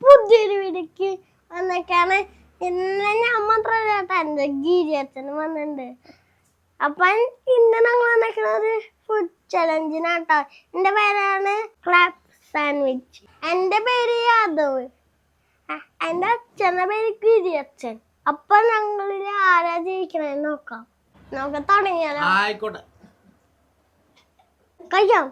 പുതിയൊരു വീടിക്ക് വന്നേക്കാണ്. ഇന്ന് ഞാൻ മാത്രമല്ല കേട്ടോ, എന്റെ ഗിരിയച്ഛനും വന്നിട്ടുണ്ട്. അപ്പൊ ഇന്ന് ഞങ്ങൾ വന്നേക്കുന്നത് ഫുഡ് ചലഞ്ചിനാട്ടോ. എന്റെ പേരാണ് ക്ലാപ്പ് സാൻഡ്വിച്ച്. എന്റെ പേര് യാദവ്, എന്റെ അച്ഛന്റെ പേര് ഗിരിയച്ഛൻ. അപ്പൊ ഞങ്ങളില് ആരാ ജയിക്കണേന്ന് നോക്കാം. നമുക്ക് തുടങ്ങിയാലോ? ആയിക്കോട്ടെ, കഴിക്കാം.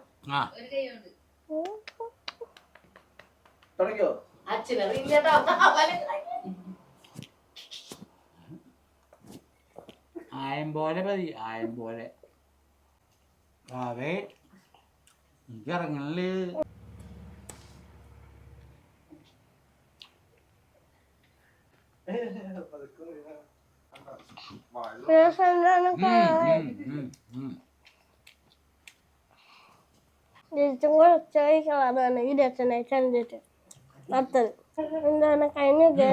ആയം പോലെ മതി, ആയം പോലെ. അതെ, എനിക്ക് ഇറങ്ങണല്ലേ. ാണ് ഗിരിയച്ഛനെ ചലഞ്ചിട്ട് അടുത്തത് എന്താണ് കഴിഞ്ഞത്.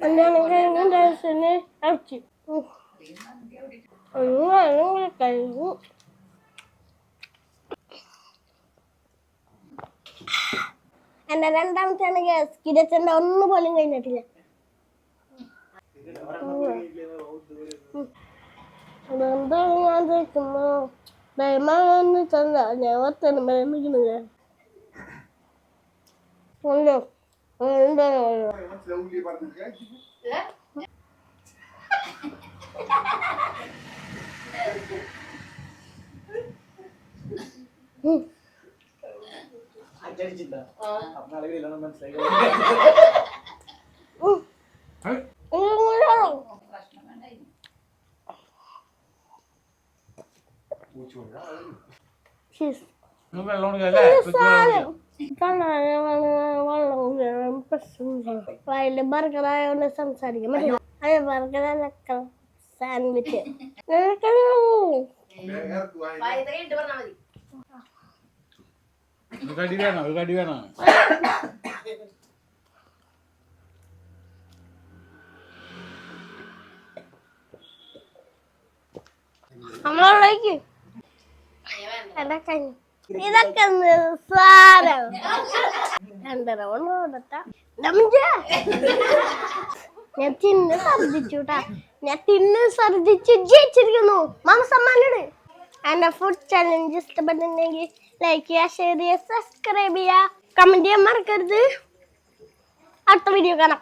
എന്താണ് കഴിഞ്ഞ ദിവസത്തിന് അടച്ചു കഴിഞ്ഞു. എന്റെ രണ്ടാമത്തെ ഗ്യാസ് ഗിരിയച്ഛന്റെ ഒന്നു പോലും കഴിഞ്ഞിട്ടില്ല. അതെന്താ ഞാൻ ചോദിക്കുന്നു, ദയമാന്ന് തന്ന ഞാൻ വർത്തനം പറയുന്നത്. വയല് ബർഗറായോണ്ട് സംസാരിക്കാൻ പറ്റില്ല. അതെ, ബർഗറൊക്കെ സാൻഡ്വിച്ച്. കടി വേണോ? കടി വേണോ? നമ്മളോടേക്ക് ഇതൊക്കെ സാരം 2.5 കൊണ്ടോടട്ടാ. ഞാൻ തിന്ന് ഛർദിച്ചുട്ടാ. ഞാൻ തിന്ന് ഛർദിച്ച് ജയിച്ചിരിക്കുന്നു. മാമ സമ്മാനാണ്. എന്റെ ഫുഡ് ചലഞ്ച് ഇഷ്ടപ്പെട്ടിട്ടുണ്ടെങ്കിൽ ലൈക്ക് ചെയ്യുക, ഷെയർ ചെയ്യുക, സബ്സ്ക്രൈബ് ചെയ്യുക, കമന്റ് ചെയ്യാൻ മറക്കരുത്. അടുത്ത വീഡിയോ കാണാം.